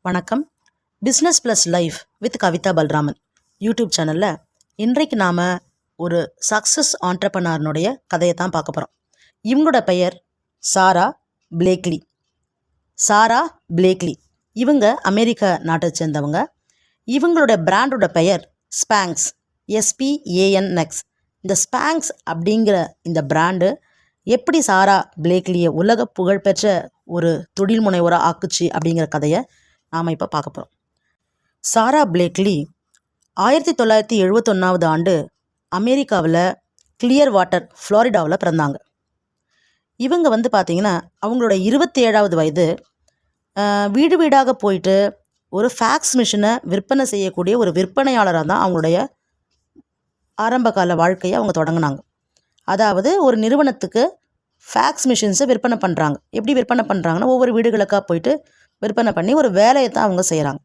வணக்கம். Business plus life with Kavitha Balraman YouTube சேனலில் இன்றைக்கு நாம் ஒரு சக்ஸஸ் ஆண்டர்பனர்னுடைய கதையை தான் பார்க்க போகிறோம். இவங்களோட பெயர் சாரா பிளேக்லி. சாரா பிளேக்லி இவங்க அமெரிக்க நாட்டை சேர்ந்தவங்க. இவங்களோட பிராண்டோட பெயர் ஸ்பாங்க்ஸ், SPANX. இந்த ஸ்பாங்க்ஸ் அப்படிங்கிற இந்த பிராண்டு எப்படி சாரா பிளேக்லியை உலக புகழ்பெற்ற ஒரு தொழில் முனைவோராக ஆக்குச்சு அப்படிங்கிற கதையை நாம் இப்போ பார்க்க போகிறோம். சாரா பிளேக்லி 1971 ஆண்டு அமெரிக்காவில் கிளியர் வாட்டர், ஃப்ளாரிடாவில் பிறந்தாங்க. இவங்க பார்த்திங்கன்னா அவங்களோட 27வது வயது வீடு வீடாக போயிட்டு ஒரு ஃபேக்ஸ் மிஷினை விற்பனை செய்யக்கூடிய ஒரு விற்பனையாளராக தான் அவங்களுடைய ஆரம்பகால வாழ்க்கையை அவங்க தொடங்கினாங்க. அதாவது ஒரு நிறுவனத்துக்கு ஃபேக்ஸ் மிஷின்ஸை விற்பனை பண்ணுறாங்க. எப்படி விற்பனை பண்ணுறாங்கன்னா, ஒவ்வொரு வீடுகளுக்காக போயிட்டு விற்பனை பண்ணி ஒரு வேலையை தான் அவங்க செய்கிறாங்க.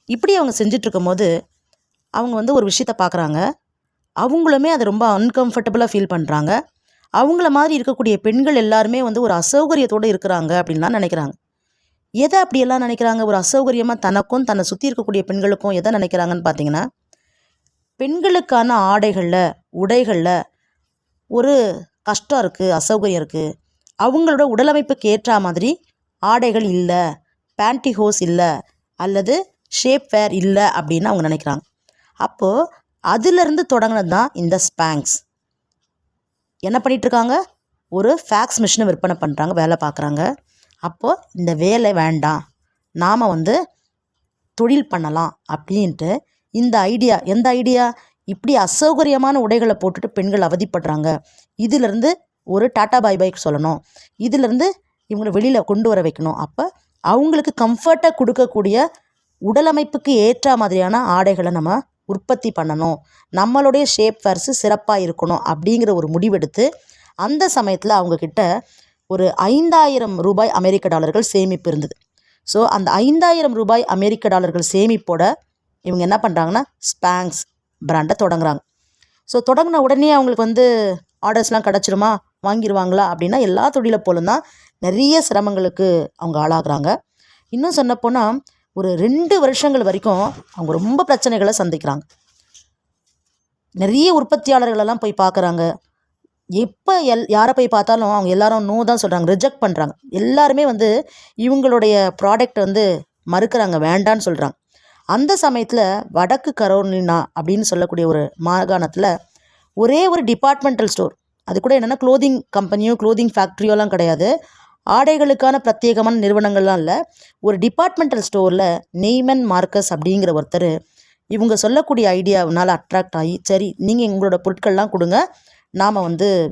இப்படி அவங்க செஞ்சிட்ருக்கும் போது அவங்க ஒரு விஷயத்தை பார்க்குறாங்க. அவங்களுமே அதை ரொம்ப அன்கம்ஃபர்டபுளாக ஃபீல் பண்ணுறாங்க. அவங்கள மாதிரி இருக்கக்கூடிய பெண்கள் எல்லாருமே ஒரு அசௌகரியத்தோடு இருக்கிறாங்க அப்படின்லாம் நினைக்கிறாங்க. எதை அப்படியெல்லாம் நினைக்கிறாங்க? ஒரு அசௌகரியமாக தனக்கும் தன்னை சுற்றி இருக்கக்கூடிய பெண்களுக்கும் எதை நினைக்கிறாங்கன்னு பார்த்தீங்கன்னா, பெண்களுக்கான ஆடைகளில், உடைகளில் ஒரு கஷ்டம் இருக்குது, அசௌகரியம் இருக்குது. அவங்களோட உடலமைப்புக்கு ஏற்ற மாதிரி ஆடைகள் இல்லை, பேண்டிஹோஸ் இல்லை, அல்லது ஷேப் வேர் இல்லை அப்படின்னு அவங்க நினைக்கிறாங்க. அப்போது அதிலிருந்து தொடங்கினது தான் இந்த ஸ்பாங்க்ஸ். என்ன பண்ணிகிட்ருக்காங்க? ஒரு ஃபேக்ஸ் மிஷினை விற்பனை பண்ணுறாங்க, வேலை பார்க்குறாங்க. அப்போது இந்த வேலை வேண்டாம், நாம் தொழில் பண்ணலாம் அப்படின்ட்டு இந்த ஐடியா, எந்த ஐடியா? இப்படி அசௌகரியமான உடைகளை போட்டுட்டு பெண்கள் அவதிப்படுறாங்க, இதிலேருந்து ஒரு டாட்டா பை பைக் சொல்லணும், இதிலேருந்து இவங்களை வெளியில் கொண்டு வர வைக்கணும். அப்போ அவங்களுக்கு கம்ஃபர்ட்டாக கொடுக்கக்கூடிய உடலமைப்புக்கு ஏற்ற மாதிரியான ஆடைகளை நம்ம உற்பத்தி பண்ணணும், நம்மளுடைய ஷேப் வேர்ஸு சிறப்பாக இருக்கணும் அப்படிங்கிற ஒரு முடிவெடுத்து அந்த சமயத்தில் அவங்கக்கிட்ட ஒரு 5000 ரூபாய் அமெரிக்க டாலர்கள் சேமிப்பு இருந்தது. ஸோ அந்த 5000 ரூபாய் அமெரிக்க டாலர்கள் சேமிப்போட இவங்க என்ன பண்ணுறாங்கன்னா ஸ்பாங்க்ஸ் பிராண்டை தொடங்குறாங்க. ஸோ தொடங்கின உடனே அவங்களுக்கு ஆர்டர்ஸ்லாம் கிடச்சிருமா, வாங்கிடுவாங்களா அப்படின்னா எல்லா தொழிலை போலும் தான் நிறைய சிரமங்களுக்கு அவங்க ஆளாகிறாங்க. இன்னும் சொன்னப்போனால் ஒரு 2 வருஷங்கள் வரைக்கும் அவங்க ரொம்ப பிரச்சனைகளை சந்திக்கிறாங்க. நிறைய உற்பத்தியாளர்களெல்லாம் போய் பார்க்குறாங்க. எப்போ யாரை போய் பார்த்தாலும் அவங்க எல்லாரும் நோ தான் சொல்கிறாங்க, ரிஜெக்ட் பண்ணுறாங்க. எல்லாருமே இவங்களுடைய ப்ராடக்ட் மறுக்கிறாங்க, வேண்டான்னு சொல்கிறாங்க. அந்த சமயத்தில் வடக்கு கரோலினா அப்படின்னு சொல்லக்கூடிய ஒரு மாகாணத்தில் ஒரே ஒரு டிபார்ட்மெண்டல் ஸ்டோர், அது கூட என்னென்னா க்ளோதிங் கம்பெனியோ க்ளோதிங் ஃபேக்ட்ரியோலாம் கிடையாது, ஆடைகளுக்கான பிரத்யேகமான நிறுவனங்கள்லாம் இல்லை. ஒரு டிபார்ட்மெண்டல் ஸ்டோரில் நெய்மன் மார்க்கஸ் அப்படிங்கிற ஒருத்தர் இவங்க சொல்லக்கூடிய ஐடியாவினால் அட்ராக்ட் ஆகி, சரி நீங்கள் எங்களோட பொருட்கள்லாம் கொடுங்க, நாம்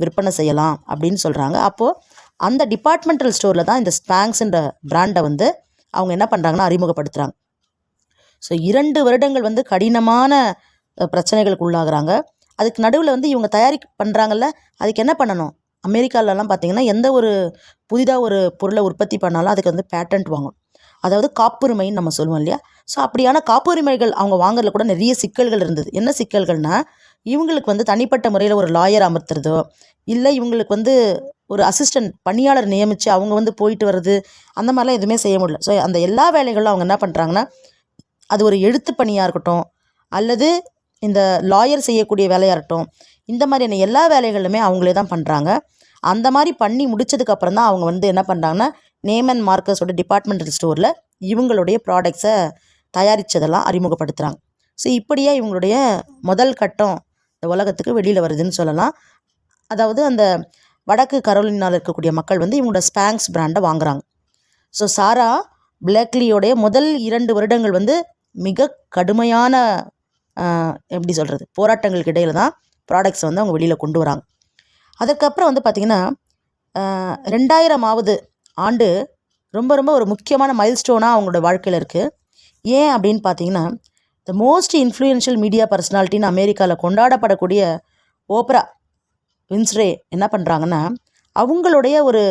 விற்பனை செய்யலாம் அப்படின்னு சொல்கிறாங்க. அப்போது அந்த டிபார்ட்மெண்டல் ஸ்டோரில் தான் இந்த ஸ்பாங்க்ஸ்ன்ற பிராண்டை அவங்க என்ன பண்ணுறாங்கன்னா அறிமுகப்படுத்துகிறாங்க. ஸோ 2 வருடங்கள் கடினமான பிரச்சனைகளுக்கு உள்ளாகிறாங்க. அதுக்கு நடுவில் இவங்க பண்ணுறாங்கல்ல, அதுக்கு என்ன பண்ணணும்? அமெரிக்காவிலலாம் பார்த்திங்கன்னா எந்த ஒரு புதிதாக ஒரு பொருளை உற்பத்தி பண்ணாலும் அதுக்கு பேட்டன்ட் வாங்கணும், அதாவது காப்புரிமைன்னு நம்ம சொல்லுவோம் இல்லையா. ஸோ அப்படியான காப்புரிமைகள் அவங்க வாங்குறதுல கூட நிறைய சிக்கல்கள் இருந்தது. என்ன சிக்கல்கள்னால், இவங்களுக்கு தனிப்பட்ட முறையில் ஒரு லாயர் அமர்த்துறதோ, இல்லை இவங்களுக்கு ஒரு அசிஸ்டன்ட் பணியாளர் நியமித்து அவங்க போயிட்டு வர்றது, அந்த மாதிரிலாம் எதுவுமே செய்ய முடியல. ஸோ அந்த எல்லா வேலைகளும் அவங்க என்ன பண்ணுறாங்கன்னா, அது ஒரு எழுத்து பணியாக இருக்கட்டும், அல்லது இந்த லாயர் செய்யக்கூடிய வேலையாக இருக்கட்டும், இந்த மாதிரியான எல்லா வேலைகளுமே அவங்களே தான் பண்ணுறாங்க. அந்த மாதிரி பண்ணி முடித்ததுக்கப்புறம் தான் அவங்க என்ன பண்ணுறாங்கன்னா, நேமன் மார்க்கஸோட டிபார்ட்மெண்டல் ஸ்டோரில் இவங்களுடைய ப்ராடக்ட்ஸை தயாரித்ததெல்லாம் அறிமுகப்படுத்துகிறாங்க. ஸோ இப்படியே இவங்களுடைய முதல் கட்டம் இந்த உலகத்துக்கு வெளியில் வருதுன்னு சொல்லலாம். அதாவது அந்த வடக்கு கரோலினாவில் இருக்கக்கூடிய மக்கள் இவங்களோட ஸ்பாங்க்ஸ் பிராண்டை வாங்குகிறாங்க. ஸோ சாரா பிளேக்லியோடைய முதல் 2 வருடங்கள் மிக கடுமையான எப்படி சொல்கிறது, போராட்டங்களுக்கு இடையில் தான் ப்ராடக்ட்ஸ் அவங்க வெளியில் கொண்டு வராங்க. அதற்கப்புறம் பார்த்திங்கன்னா 2000ஆவது ஆண்டு ரொம்ப ரொம்ப ஒரு முக்கியமான மைல்ஸ்டோனாக அவங்களோட வாழ்க்கையில் இருக்குது. ஏன் அப்படின்னு பார்த்தீங்கன்னா, த மோஸ்ட் இன்ஃப்ளூயன்ஷியல் மீடியா பர்சனாலிட்டின்னு அமெரிக்காவில் கொண்டாடப்படக்கூடிய ஓப்ரா வின்ஃப்ரே என்ன பண்ணுறாங்கன்னா, அவங்களுடைய ஒரு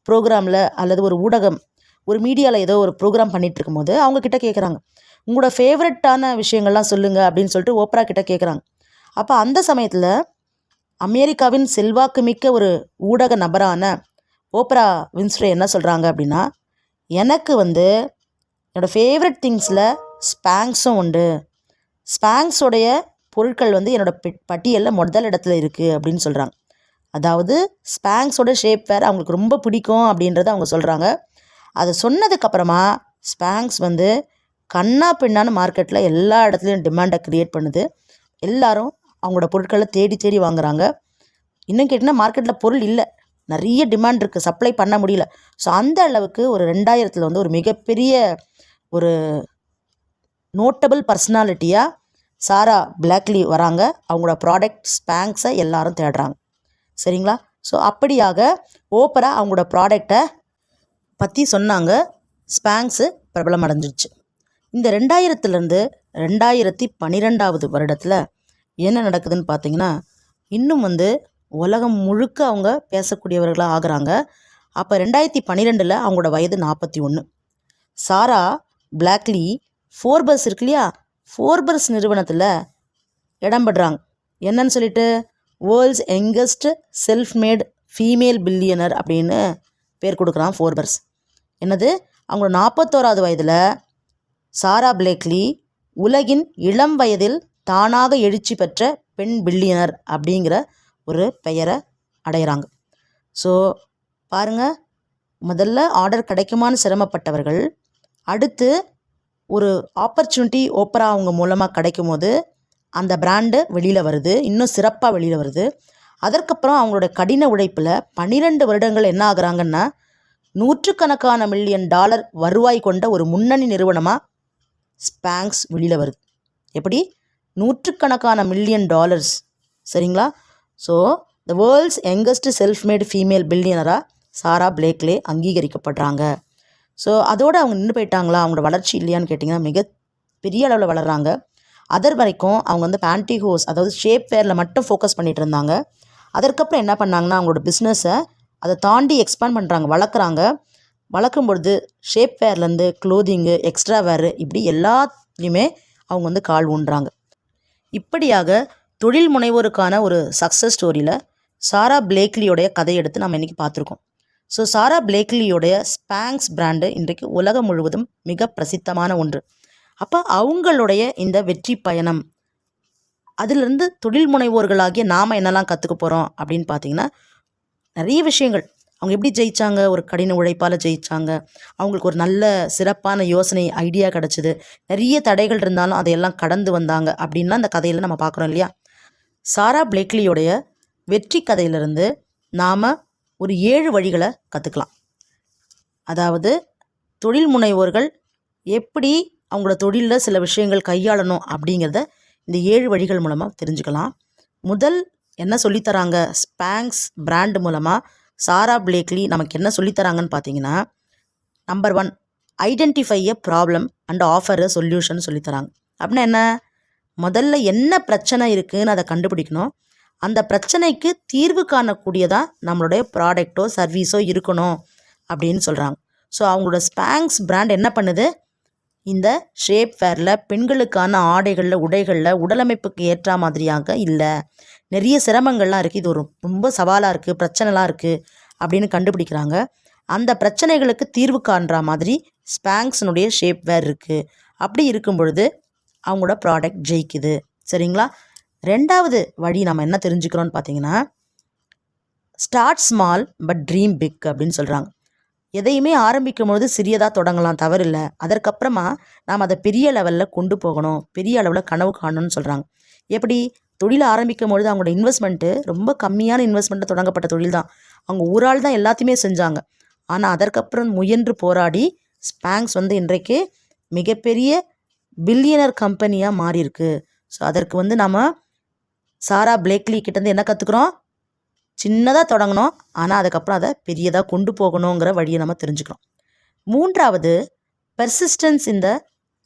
ப்ரோக்ராமில் அல்லது ஒரு ஊடகம், ஒரு மீடியாவில் ஏதோ ஒரு ப்ரோக்ராம் பண்ணிகிட்டு இருக்கும்போது அவங்கக்கிட்ட கேட்குறாங்க, உங்களோட ஃபேவரட்டான விஷயங்கள்லாம் சொல்லுங்கள் அப்படின்னு சொல்லிட்டு ஓப்ரா கிட்ட கேட்குறாங்க. அப்போ அந்த சமயத்தில் அமெரிக்காவின் செல்வாக்கு மிக்க ஒரு ஊடக நபரான ஓப்ரா வின்ஃப்ரே என்ன சொல்கிறாங்க அப்படின்னா, எனக்கு என்னோடய ஃபேவரட் திங்ஸில் ஸ்பேங்க்ஸும் உண்டு. ஸ்பேங்க்ஸோடைய பொருட்கள் வந்து என்னோடய பட்டியலில் முதல் இடத்துல இருக்குது அப்படின்னு சொல்கிறாங்க. அதாவது ஸ்பேங்க்ஸோட ஷேப் வேர் அவங்களுக்கு ரொம்ப பிடிக்கும் அப்படின்றத அவங்க சொல்கிறாங்க. அதை சொன்னதுக்கப்புறமா ஸ்பேங்க்ஸ் வந்து கண்ணா பின்னான்னு மார்க்கெட்டில் எல்லா இடத்துலையும் டிமாண்டை க்ரியேட் பண்ணுது. எல்லாரும் அவங்களோட பொருட்களை தேடி தேடி வாங்குகிறாங்க. இன்னும் கேட்டிங்கன்னா மார்க்கெட்டில் பொருள் இல்லை, நிறைய டிமாண்ட் இருக்குது, சப்ளை பண்ண முடியல. ஸோ அந்த அளவுக்கு ஒரு 2000 வந்து ஒரு மிகப்பெரிய ஒரு நோட்டபிள் பர்சனாலிட்டியாக சாரா பிளாக்லி வராங்க. அவங்களோட ப்ராடக்ட் ஸ்பேங்க்ஸை எல்லாரும் தேடுறாங்க. சரிங்களா? ஸோ அப்படியாக ஓப்பரா அவங்களோட ப்ராடக்டை பற்றி சொன்னாங்க. ஸ்பேங்க்ஸு பிரபலம் அடைஞ்சிருச்சு. இந்த 2000லேருந்து 2012 வருடத்தில் என்ன நடக்குதுன்னு பார்த்தீங்கன்னா, இன்னும் வந்து உலகம் முழுக்க அவங்க பேசக்கூடியவர்களாக ஆகுறாங்க. அப்போ 2012 அவங்களோட வயது 41. சாரா பிளாக்லி ஃபோர்பஸ் இருக்கு இல்லையா, ஃபோர்பஸ் நிறுவனத்தில் இடம் பெறுறாங்க. என்னன்னு சொல்லிட்டு world's youngest self made female billionaire அப்படின்னு பேர் கொடுக்குறான் ஃபோர்பஸ். என்னது, அவங்க 41வது வயதில் சாரா பிளாக்லி உலகின் இளம் வயதில் தானாக எழுச்சி பெற்ற பெண் பில்லியனர் அப்படிங்கிற ஒரு பெயரை அடைகிறாங்க. ஸோ பாருங்கள், முதல்ல ஆர்டர் கிடைக்குமான்னு சிரமப்பட்டவர்கள் அடுத்து ஒரு ஆப்பர்ச்சுனிட்டி ஓப்பரா அவங்க மூலமாக கிடைக்கும் போது அந்த பிராண்டு வெளியில் வருது, இன்னும் சிறப்பாக வெளியில் வருது. அதற்கப்புறம் அவங்களோட கடின உழைப்பில் 12 வருடங்கள் என்ன ஆகுறாங்கன்னா $100 மில்லியன் வருவாய் கொண்ட ஒரு முன்னணி நிறுவனமாக ஸ்பேங்க்ஸ் வெளியில் வருது. எப்படி? $100 மில்லியன். சரிங்களா? So the world's youngest self made female பில்லியனராக சாரா பிளாக்லி அங்கீகரிக்கப்படுறாங்க. ஸோ அதோடு அவங்க நின்று போயிட்டாங்களா, அவங்களோட வளர்ச்சி இல்லையான்னு கேட்டிங்கன்னா மிக பெரிய அளவில் வளர்கிறாங்க. அதர் வரைக்கும் அவங்க வந்து பேண்டிஹோஸ் அதாவது ஷேப் வேரில் மட்டும் ஃபோக்கஸ் பண்ணிகிட்டு இருந்தாங்க. அதற்கப்புறம் என்ன பண்ணாங்கன்னா அவங்களோட பிஸ்னஸை அதை தாண்டி எக்ஸ்பேண்ட் பண்ணுறாங்க, வளர்க்குறாங்க. வளர்க்கும் பொழுது ஷேப் வேர்லேருந்து க்ளோதிங்கு, எக்ஸ்ட்ரா வேரு, இப்படி எல்லாத்துலேயுமே அவங்க வந்து கால் ஊன்றாங்க. இப்படியாக தொழில் முனைவோருக்கான ஒரு சக்ஸஸ் ஸ்டோரியில் சாரா பிளாக்லியோடைய கதையை எடுத்து நம்ம இன்றைக்கி பார்த்துருக்கோம். ஸோ சாரா பிளாக்லியோடைய ஸ்பேங்க்ஸ் பிராண்டு இன்றைக்கு உலகம் முழுவதும் மிக பிரசித்தமான ஒன்று. அப்போ அவங்களுடைய இந்த வெற்றி பயணம் அதிலிருந்து தொழில் முனைவோர்களாகிய நாம் என்னெல்லாம் கற்றுக்க போகிறோம் அப்படின்னு பார்த்தீங்கன்னா, நிறைய விஷயங்கள். அவங்க எப்படி ஜெயித்தாங்க, ஒரு கடின உழைப்பால் ஜெயித்தாங்க, அவங்களுக்கு ஒரு நல்ல சிறப்பான யோசனை ஐடியா கிடச்சிது, நிறைய தடைகள் இருந்தாலும் அதையெல்லாம் கடந்து வந்தாங்க அப்படின்லாம் அந்த கதையில் நம்ம பார்க்குறோம் இல்லையா. சாரா பிளாக்லியோடைய வெற்றி கதையிலிருந்து நாம் ஒரு 7 வழிகளை கற்றுக்கலாம். அதாவது தொழில் முனைவோர்கள் எப்படி அவங்களோட தொழிலில் சில விஷயங்கள் கையாளணும் அப்படிங்கிறத இந்த 7 வழிகள் மூலமாக தெரிஞ்சுக்கலாம். முதல் என்ன சொல்லித்தராங்க, ஸ்பேங்க்ஸ் பிராண்ட் மூலமாக சாரா பிளாக்லி நமக்கு என்ன சொல்லித்தராங்கன்னு பார்த்தீங்கன்னா, number 1, identify a problem and offer a solution சொல்லித்தராங்க. அப்படின்னா என்ன, முதல்ல என்ன பிரச்சனை இருக்குதுன்னு அதை கண்டுபிடிக்கணும். அந்த பிரச்சனைக்கு தீர்வு காணக்கூடியதாக நம்மளுடைய ப்ராடக்டோ சர்வீஸோ இருக்கணும் அப்படின்னு சொல்கிறாங்க. ஸோ அவங்களோட ஸ்பேங்க்ஸ் பிராண்ட் என்ன பண்ணுது, இந்த ஷேப் வேரில் பெண்களுக்கான ஆடைகளில் உடைகளில் உடலமைப்புக்கு ஏற்ற மாதிரியாக இல்லை, நிறைய சிரமங்கள்லாம் இருக்குது, இது ஒரு ரொம்ப சவாலாக இருக்குது, பிரச்சனைலாம் இருக்குது அப்படின்னு கண்டுபிடிக்கிறாங்க. அந்த பிரச்சனைகளுக்கு தீர்வு காண்ற மாதிரி ஸ்பேங்க்ஸினுடைய ஷேப் வேர் இருக்குது. அப்படி இருக்கும் பொழுது அவங்களோட ப்ராடக்ட் ஜெயிக்குது. சரிங்களா? 2வது வழி நம்ம என்ன தெரிஞ்சுக்கிறோன்னு பார்த்தீங்கன்னா, start small but dream big அப்படின்னு சொல்கிறாங்க. எதையுமே ஆரம்பிக்கும் பொழுது சிறியதாக தொடங்கலாம், தவறில்லை. அதற்கப்புறமா நாம் அதை பெரிய லெவலில் கொண்டு போகணும், பெரிய அளவில் கனவு காணணும்னு சொல்கிறாங்க. எப்படி? தொழிலை ஆரம்பிக்கும் பொழுது அவங்களோட இன்வெஸ்ட்மெண்ட்டு ரொம்ப கம்மியான இன்வெஸ்ட்மெண்ட்டில் தொடங்கப்பட்ட தொழில் தான். அவங்க ஒரு ஆள் தான் எல்லாத்தையுமே செஞ்சாங்க. ஆனால் அதற்கப்புறம் முயன்று போராடி ஸ்பேங்க்ஸ் வந்து இன்றைக்கு மிகப்பெரிய பில்லியனர் கம்பெனியாக மாறியிருக்கு. ஸோ அதற்கு வந்து நம்ம சாரா பிளாக்லி கிட்டேருந்து என்ன கற்றுக்குறோம், சின்னதாக தொடங்கணும், ஆனால் அதுக்கப்புறம் அதை பெரியதாக கொண்டு போகணுங்கிற வழியை நம்ம தெரிஞ்சுக்கிறோம். 3வது, persistence in the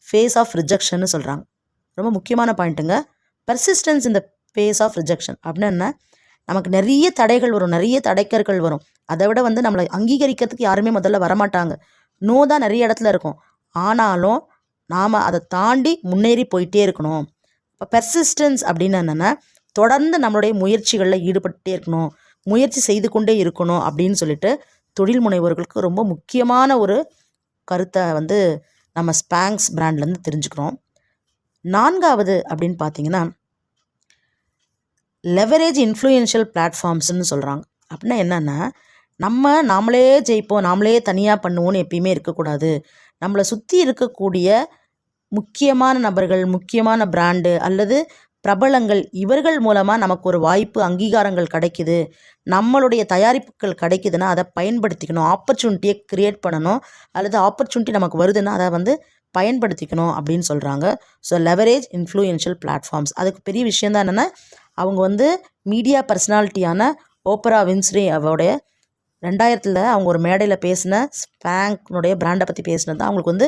face of ரிஜெக்ஷன்னு சொல்கிறாங்க. ரொம்ப முக்கியமான பாயிண்ட்டுங்க. Persistence in the face of rejection அப்படின்னா என்ன, நமக்கு நிறைய தடைகள் வரும், நிறைய தடைக்கற்கள் வரும். அதை விட வந்து நம்மளை அங்கீகரிக்கிறதுக்கு யாருமே முதல்ல வரமாட்டாங்க. நோ தான் நிறைய இடத்துல இருக்கும். ஆனாலும் நாம் அதை தாண்டி முன்னேறி போயிட்டே இருக்கணும். இப்போ பெர்சிஸ்டன்ஸ் அப்படின்னு என்னென்னா, தொடர்ந்து நம்மளுடைய முயற்சிகளில் ஈடுபட்டே இருக்கணும், முயற்சி செய்து கொண்டே இருக்கணும் அப்படின்னு சொல்லிட்டு தொழில் முனைவோர்களுக்கு ரொம்ப முக்கியமான ஒரு கருத்தை வந்து நம்ம ஸ்பாங்க்ஸ் பிராண்ட்லேருந்து தெரிஞ்சுக்கிறோம். 4வது அப்படின்னு பார்த்தீங்கன்னா லெவரேஜ் இன்ஃப்ளூயன்ஷியல் பிளாட்ஃபார்ம்ஸ்ன்னு சொல்கிறாங்க. அப்படின்னா என்னென்னா நாமளே ஜெயிப்போம், நாமளே தனியாக பண்ணுவோன்னு எப்பயுமே இருக்கக்கூடாது. நம்மளை சுற்றி இருக்கக்கூடிய முக்கியமான நபர்கள், முக்கியமான பிராண்டு அல்லது பிரபலங்கள், இவர்கள் மூலமாக நமக்கு ஒரு வாய்ப்பு, அங்கீகாரங்கள் கிடைக்குது, நம்மளுடைய தயாரிப்புகள் கிடைக்குதுன்னா அதை பயன்படுத்திக்கணும். ஆப்பர்ச்சுனிட்டியை க்ரியேட் பண்ணணும், அல்லது ஆப்பர்ச்சுனிட்டி நமக்கு வருதுன்னா அதை பயன்படுத்திக்கணும் அப்படின்னு சொல்கிறாங்க. So leverage influential platforms. அதுக்கு பெரிய விஷயந்தான் என்னென்னா அவங்க மீடியா பர்சனாலிட்டியான ஓப்ரா வின்ஃப்ரே அவருடைய 2000 அவங்க ஒரு மேடையில் பேசின ஸ்பாங்க்னுடைய பிராண்டை பற்றி பேசினது தான் அவங்களுக்கு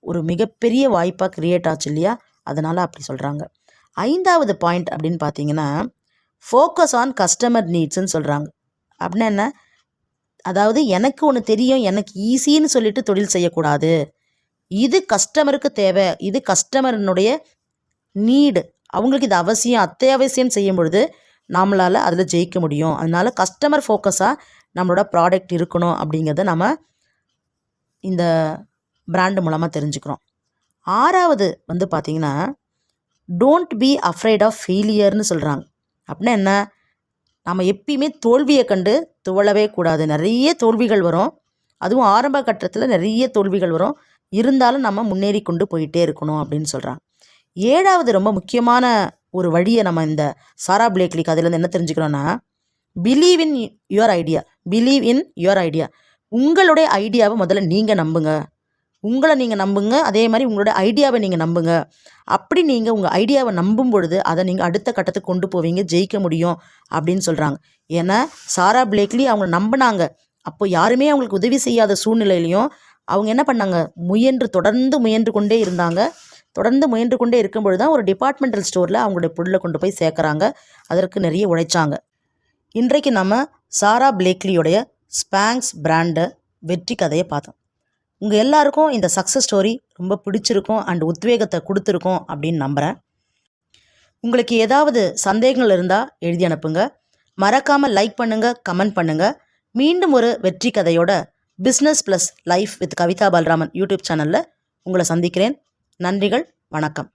ஒரு மிகப்பெரிய வாய்ப்பாக க்ரியேட் ஆச்சு இல்லையா, அதனால் அப்படி சொல்கிறாங்க. 5வது பாயிண்ட் அப்படின்னு பார்த்தீங்கன்னா ஃபோக்கஸ் ஆன் கஸ்டமர் நீட்ஸ்ன்னு சொல்கிறாங்க. அப்படின்னா என்ன, அதாவது எனக்கு ஒன்று தெரியும், எனக்கு ஈஸின்னு சொல்லிட்டு தொழில் செய்யக்கூடாது. இது கஸ்டமருக்கு தேவை, இது கஸ்டமரினுடைய நீடு, அவங்களுக்கு இது அவசியம், அத்தியாவசியம் செய்யும் பொழுது நம்மளால் அதில் ஜெயிக்க முடியும். அதனால கஸ்டமர் ஃபோக்கஸாக நம்மளோட ப்ராடக்ட் இருக்கணும் அப்படிங்கிறத நம்ம இந்த பிராண்டு மூலமாக தெரிஞ்சுக்கிறோம். 6வது பார்த்திங்கன்னா டோன்ட் பி அஃப்ரைட் ஆஃப் ஃபெயிலியர்னு சொல்கிறாங்க. அப்படின்னா என்ன, நம்ம எப்பயுமே தோல்வியை கண்டு துவளவே கூடாது. நிறைய தோல்விகள் வரும், அதுவும் ஆரம்ப கட்டத்தில் நிறைய தோல்விகள் வரும், இருந்தாலும் நம்ம முன்னேறி கொண்டு போயிட்டே இருக்கணும் அப்படின்னு சொல்கிறாங்க. 7வது ரொம்ப முக்கியமான ஒரு வழியை நம்ம இந்த சாரா பிளேக்லி கதையிலேருந்து என்ன தெரிஞ்சுக்கிறோன்னா believe in your idea. Believe in your idea. உங்களுடைய ஐடியாவை முதல்ல நீங்கள் நம்புங்க, உங்களை நீங்கள் நம்புங்க, அதே மாதிரி உங்களுடைய ஐடியாவை நீங்கள் நம்புங்க. அப்படி நீங்கள் உங்கள் ஐடியாவை நம்பும் பொழுது அதை நீங்கள் அடுத்த கட்டத்துக்கு கொண்டு போவீங்க, ஜெயிக்க முடியும் அப்படின்னு சொல்கிறாங்க. ஏன்னா சாரா பிளேக்லி அவங்க நம்பினாங்க. அப்போ யாருமே அவங்களுக்கு உதவி செய்யாத சூழ்நிலையிலையும் அவங்க என்ன பண்ணாங்க, தொடர்ந்து முயன்று கொண்டே இருந்தாங்க. தொடர்ந்து முயன்று கொண்டே இருக்கும்பொழுது தான் ஒரு டிபார்ட்மெண்டல் ஸ்டோரில் அவங்களுடைய பொருளை கொண்டு போய் சேர்க்குறாங்க. அதற்கு நிறைய உழைச்சாங்க. இன்றைக்கு நம்ம சாரா பிளேக்லியோடைய ஸ்பாங்க்ஸ் பிராண்டை வெற்றி கதையை பார்த்தோம். உங்கள் எல்லாருக்கும் இந்த சக்ஸஸ் ஸ்டோரி ரொம்ப பிடிச்சிருக்கும் அண்ட் உத்வேகத்தை கொடுத்துருக்கோம் அப்படின்னு நம்புகிறேன். உங்களுக்கு ஏதாவது சந்தேகங்கள் இருந்தால் எழுதி அனுப்புங்க. மறக்காமல் லைக் பண்ணுங்கள், கமெண்ட் பண்ணுங்கள். மீண்டும் ஒரு வெற்றி கதையோட business plus life with Kavitha Balaraman YouTube சேனலில் உங்களை சந்திக்கிறேன். நன்றிகள், வணக்கம்.